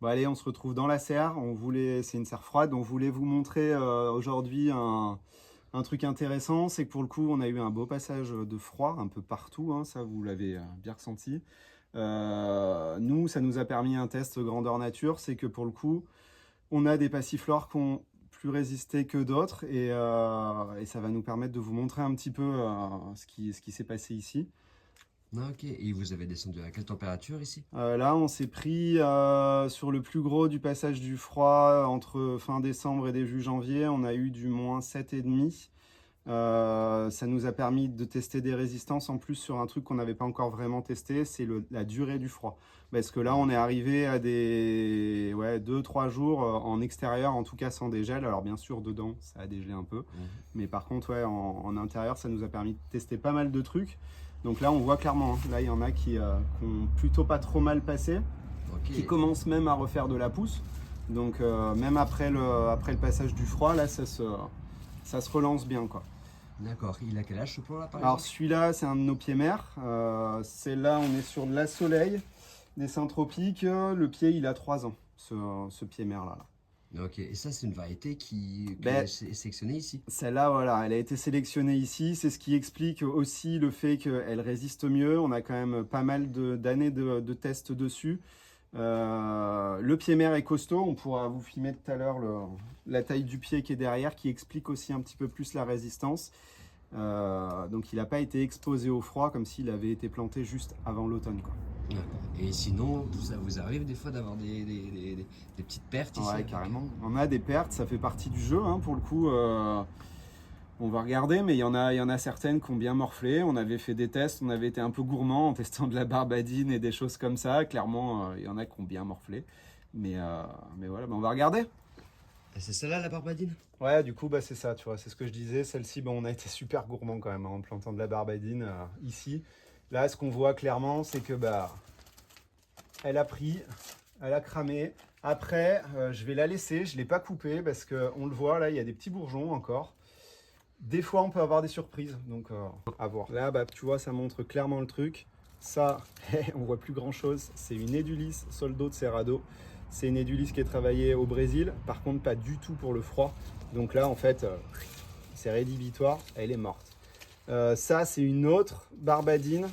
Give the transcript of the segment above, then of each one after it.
Bon allez, on se retrouve dans la serre. C'est une serre froide. On voulait vous montrer aujourd'hui un truc intéressant. C'est que pour le coup, on a eu un beau passage de froid un peu partout, hein, ça vous l'avez bien ressenti. Nous, ça nous a permis un test grandeur nature. C'est que pour le coup, on a des passiflores qui ont plus résisté que d'autres et ça va nous permettre de vous montrer un petit peu ce qui s'est passé ici. Ah, ok, et vous avez descendu à quelle température ici? Là, on s'est pris sur le plus gros du passage du froid entre fin décembre et début janvier. On a eu du moins 7,5. Ça nous a permis de tester des résistances en plus sur un truc qu'on n'avait pas encore vraiment testé, c'est la durée du froid. Parce que là, on est arrivé à des 2-3 jours en extérieur, en tout cas sans dégel. Alors bien sûr, dedans, ça a dégelé un peu. Mais par contre, ouais, en intérieur, ça nous a permis de tester pas mal de trucs. Donc là, on voit clairement, hein, là, il y en a qui ont plutôt pas trop mal passé, Ok, qui commencent même à refaire de la pousse. Donc même après le passage du froid, là, ça se relance bien, quoi. d'accord. Il a quel âge ce plan là par Alors exemple? celui-là, c'est un de nos pieds mères. Là, on est sur de la Soleil, des Saint-Tropiques. Le pied, il a 3 ans, ce pied mère là. Ok, et ça c'est une variété que vous avez Ben, sélectionnée ici? celle-là, voilà, elle a été sélectionnée ici. C'est ce qui explique aussi le fait qu'elle résiste mieux. On a quand même pas mal d'années de tests dessus. Le pied mère est costaud. On pourra vous filmer tout à l'heure la taille du pied qui est derrière, qui explique aussi un petit peu plus la résistance. Donc il n'a pas été exposé au froid comme s'il avait été planté juste avant l'automne, quoi. D'accord. Et sinon, ça vous arrive des fois d'avoir des petites pertes ici Ouais, avec... carrément. On a des pertes, ça fait partie du jeu, hein, pour le coup. On va regarder, mais il y en a certaines qui ont bien morflé. On avait fait des tests, on avait été un peu gourmand en testant de la barbadine et des choses comme ça. Clairement, il y en a qui ont bien morflé. Mais voilà, on va regarder. Ah, c'est celle-là la barbadine? Ouais, du coup, c'est ça, tu vois, c'est ce que je disais. Celle-ci, on a été super gourmand quand même, hein, en plantant de la barbadine ici. Là, ce qu'on voit clairement, c'est que elle a pris, elle a cramé. Après, je vais la laisser, je ne l'ai pas coupée parce qu'on le voit, là, il y a des petits bourgeons encore. Des fois, on peut avoir des surprises, donc à voir. Là, tu vois, ça montre clairement le truc. Ça, on voit plus grand-chose. C'est une Edulis Soldo de Cerrado. C'est une Edulis qui est travaillée au Brésil. Par contre, pas du tout pour le froid. Donc là, en fait, c'est rédhibitoire. Elle est morte. Ça, c'est une autre Barbadine.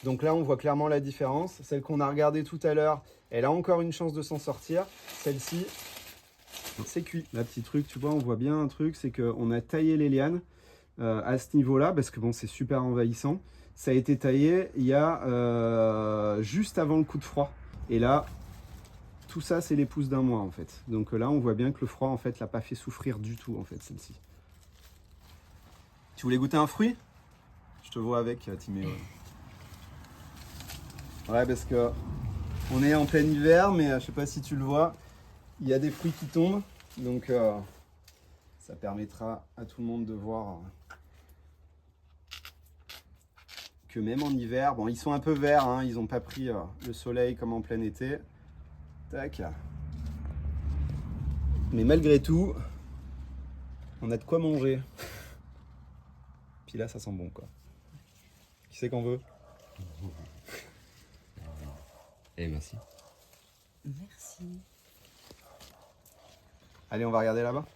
Donc là, on voit clairement la différence. Celle qu'on a regardée tout à l'heure, elle a encore une chance de s'en sortir. Celle-ci, c'est cuit. La petit truc, tu vois, on voit bien un truc, c'est qu'on a taillé les lianes à ce niveau-là, parce que bon, c'est super envahissant. Ça a été taillé il y a juste avant le coup de froid. Et là, tout ça, c'est les pousses d'un mois, en fait. Donc là, on voit bien que le froid, en fait, l'a pas fait souffrir du tout, en fait, celle-ci. Tu voulais goûter un fruit? Je te vois avec, Timéo. Ouais, parce que on est en plein hiver, mais je sais pas si tu le vois, il y a des fruits qui tombent, donc ça permettra à tout le monde de voir que même en hiver, bon, ils sont un peu verts, hein, ils n'ont pas pris le soleil comme en plein été. Tac. Mais malgré tout, on a de quoi manger. Puis là, ça sent bon, quoi. Qui c'est qu'on veut? Eh, merci. Merci. Allez, on va regarder là-bas.